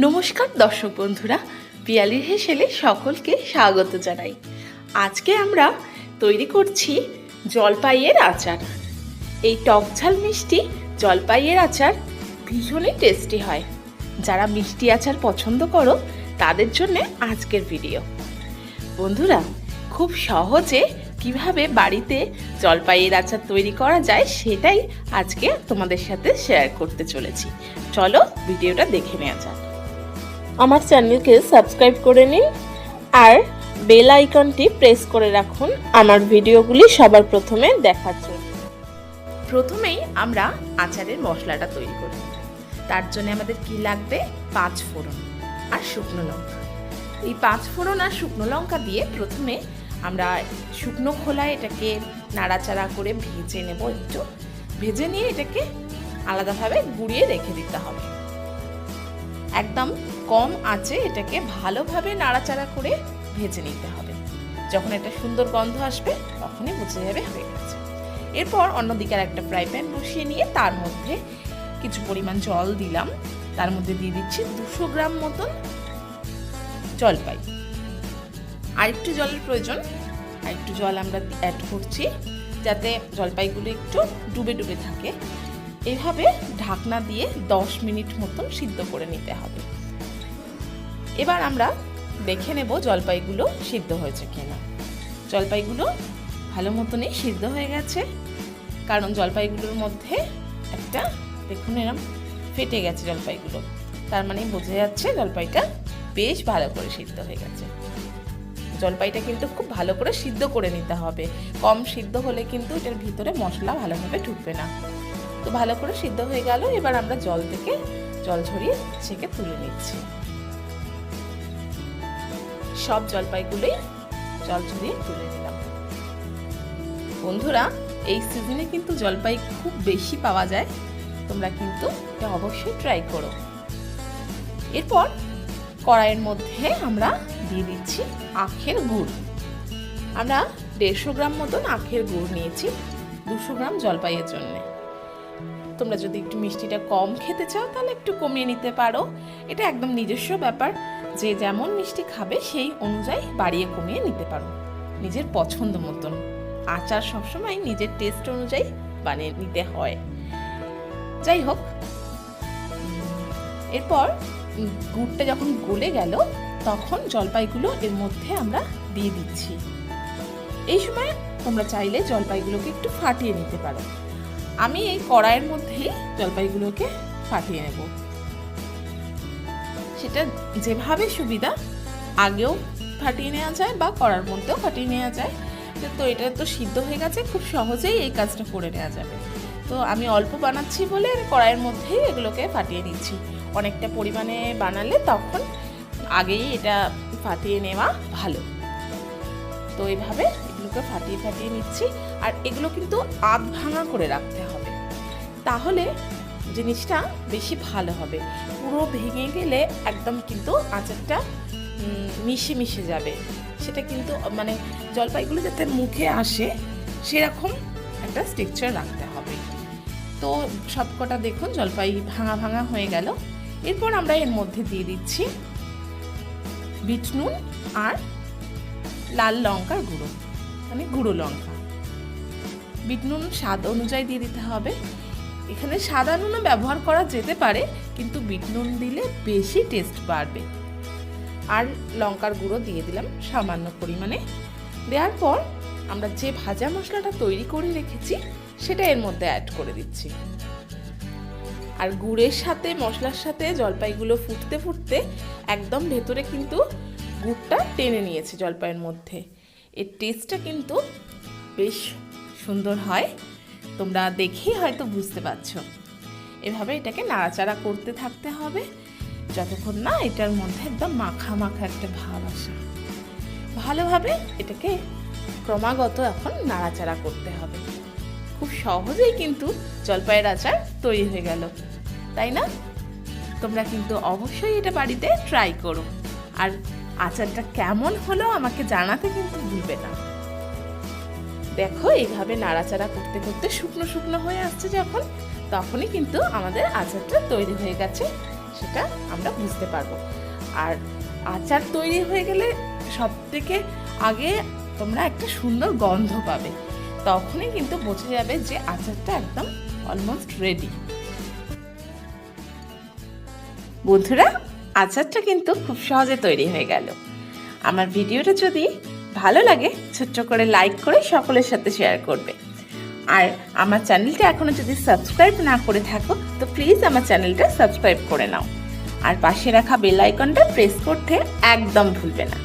নমস্কার দর্শক বন্ধুরা, পিয়ালির হেসেলে সকলকে স্বাগত জানাই। আজকে আমরা তৈরি করছি জলপাইয়ের আচার। এই টক ঝাল মিষ্টি জলপাইয়ের আচার ভীষণই টেস্টি হয়। যারা মিষ্টি আচার পছন্দ করো তাদের জন্য আজকের ভিডিও। বন্ধুরা, খুব সহজে কিভাবে বাড়িতে জলপাইয়ের আচার তৈরি করা যায় সেটাই আজকে তোমাদের সাথে শেয়ার করতে চলেছি। চলো ভিডিওটা দেখে নেওয়া যাক। আমার চ্যানেলকে সাবস্ক্রাইব করে নিন আর বেল আইকনটি প্রেস করে রাখুন আমার ভিডিওগুলি সবার প্রথমে দেখার জন্য। প্রথমেই আমরা আচারের মশলাটা তৈরি করি। তার জন্য আমাদের কি লাগবে? 5 ফোড়ন আর শুকনো লঙ্কা। এই 5 ফোড়ন আর শুকনো লঙ্কা দিয়ে প্রথমে আমরা শুকনো খোলায় এটাকে নাড়াচাড়া করে ভেজে নেব। একটু ভেজে নিয়ে এটাকে আলাদাভাবে গুঁড়িয়ে রেখে দিতে হবে। একদম কম আঁচে এটাকে ভালোভাবে নাড়াচাড়া করে ভেজে নিতে হবে। যখন একটা সুন্দর গন্ধ আসবে তখনই বুঝে যাবে হয়ে গেছে। এরপর অন্যদিকে একটা ফ্রাই প্যান বসিয়ে নিয়ে তার মধ্যে কিছু পরিমাণ জল দিলাম। তার মধ্যে দিয়ে দিচ্ছি 200 গ্রাম মতন জলপাই। আর একটু জলের প্রয়োজন, আর একটু জল আমরা অ্যাড করছি যাতে জলপাইগুলো একটু ডুবে ডুবে থাকে। এইভাবে ঢাকনা দিয়ে 10 মিনিট মতন সিদ্ধ করে নিতে হবে। এবার আমরা দেখে নেব জলপাইগুলো সিদ্ধ হয়েছে কিনা। জলপাইগুলো ভালো মতনই সিদ্ধ হয়ে গেছে, কারণ জলপাইগুলোর মধ্যে একটা দেখুন এরকম ফেটে গেছে জলপাইগুলো। তার মানে বোঝা যাচ্ছে জলপাইটা বেশ ভালো করে সিদ্ধ হয়ে গেছে। জলপাইটা কিন্তু খুব ভালো করে সিদ্ধ করে নিতে হবে। কম সিদ্ধ হলে কিন্তু এটার ভিতরে মশলা ভালোভাবে ঢুকবে না। তো ভালো করে সিদ্ধ হয়ে গেল। এবার আমরা জল থেকে জল ঝরিয়ে ছেঁকে তুলে নিচ্ছি। সব জলপাইগুলোই জল ঝরিয়ে তুলে নিলাম। বন্ধুরা, এই সিজনে কিন্তু জলপাই খুব বেশি পাওয়া যায়। তোমরা কিন্তু এটা অবশ্যই ট্রাই করো। এরপর কড়াইয়ের মধ্যে আমরা দিয়ে দিচ্ছি আখের গুড়। আমরা 150 গ্রাম মতন আখের গুড় নিয়েছি 200 গ্রাম জলপাইয়ের জন্য। তোমরা যদি একটু মিষ্টিটা কম খেতে চাও তাহলে একটু কমিয়ে নিতে পারো। এটা একদম নিজস্ব ব্যাপার, যে যেমন মিষ্টি খাবে সেই অনুযায়ী বাড়িয়ে কমিয়ে নিতে পারো নিজের পছন্দ মতন। আচার সবসময় নিজের টেস্ট অনুযায়ী বানিয়ে নিতে হয়। যাই হোক, এরপর গুড়টা যখন গলে গেল তখন জলপাইগুলো এর মধ্যে আমরা দিয়ে দিচ্ছি। এই সময় তোমরা চাইলে জলপাইগুলোকে একটু ফাটিয়ে নিতে পারো। আমি এই কড়াইয়ের মধ্যেই জলপাইগুলোকে ফাটিয়ে নেব। সেটা যেভাবে সুবিধা, আগেও ফাটিয়ে নেওয়া যায় বা কড়ার মধ্যেও ফাটিয়ে নেওয়া যায়। তো এটা তো সিদ্ধ হয়ে গেছে, খুব সহজেই এই কাজটা করে নেওয়া যাবে। তো আমি অল্প বানাচ্ছি বলে কড়াইয়ের মধ্যেই এগুলোকে ফাটিয়ে নিচ্ছি। অনেকটা পরিমাণে বানালে তখন আগেই এটা ফাটিয়ে নেওয়া ভালো। তো এইভাবে এগুলোকে ফাটিয়ে ফাটিয়ে নিচ্ছি। আর এগুলো কিন্তু আধ ভাঙা করে রাখতে হবে, তাহলে জিনিসটা বেশি ভালো হবে। পুরো ভেঙে গেলে একদম কিন্তু আচারটা মিশে মিশে যাবে। সেটা কিন্তু মানে জলপাইগুলো যাতে মুখে আসে সেরকম একটা স্ট্রাকচার রাখতে হবে। তো সবকটা দেখুন জলপাই ভাঙা ভাঙা হয়ে গেল। এরপর আমরা এর মধ্যে দিয়ে দিচ্ছি বিট নুন আর লাল লঙ্কার গুঁড়ো, মানে গুঁড়ো লঙ্কা। বিট নুন স্বাদ অনুযায়ী দিয়ে দিতে হবে। এখানে সাদা নুনও ব্যবহার করা যেতে পারে, কিন্তু বিট নুন দিলে বেশি টেস্ট বাড়বে। আর লঙ্কার গুঁড়ো দিয়ে দিলাম সামান্য পরিমাণে। দেওয়ার পর আমরা যে ভাজা মশলাটা তৈরি করে রেখেছি সেটা এর মধ্যে অ্যাড করে দিচ্ছি। আর গুড়ের সাথে মশলার সাথে জলপাইগুলো ফুটতে ফুটতে একদম ভেতরে কিন্তু গুড়টা টেনে নিয়েছে জলপাইয়ের মধ্যে। এর টেস্টটা কিন্তু বেশ সুন্দর হয়, তোমরা দেখেই হয়তো বুঝতে পারছো। এভাবে এটাকে নাড়াচাড়া করতে থাকতে হবে যতক্ষণ না এটার মধ্যে একদম মাখা মাখা একটা ভাব আসে। ভালোভাবে এটাকে ক্রমাগত এখন নাড়াচাড়া করতে হবে। খুব সহজেই কিন্তু জলপাইয়ের আচার তৈরি হয়ে গেল, তাই না? তোমরা কিন্তু অবশ্যই এটা বাড়িতে ট্রাই করো। আর আচারটা কেমন হলো আমাকে জানাতে কিন্তু ভুলবে না। দেখো এইভাবে নাড়াচাড়া করতে করতে শুকনো শুকনো হয়ে আসছে যখন, তখনই কিন্তু আমাদের আচারটা তৈরি হয়ে গেছে। সেটা আমরা বুঝতে পারবো। আর আচার তৈরি হয়ে গেলে সবথেকে আগে তোমরা একটা সুন্দর গন্ধ পাবে, তখনই কিন্তু বোঝা যাবে যে আচারটা একদম অলমোস্ট রেডি। বন্ধুরা, আচারটা কিন্তু খুব সহজে তৈরি হয়ে গেল। আমার ভিডিওটা যদি ভালো লাগে ছোট্ট করে লাইক করে সকলের সাথে শেয়ার করবে। আর আমার চ্যানেলটা এখনো যদি সাবস্ক্রাইব না করে থাকো তো প্লিজ আমার চ্যানেলটা সাবস্ক্রাইব করে নাও, আর পাশে রাখা বেল আইকনটা প্রেস করতে একদম ভুলবে না।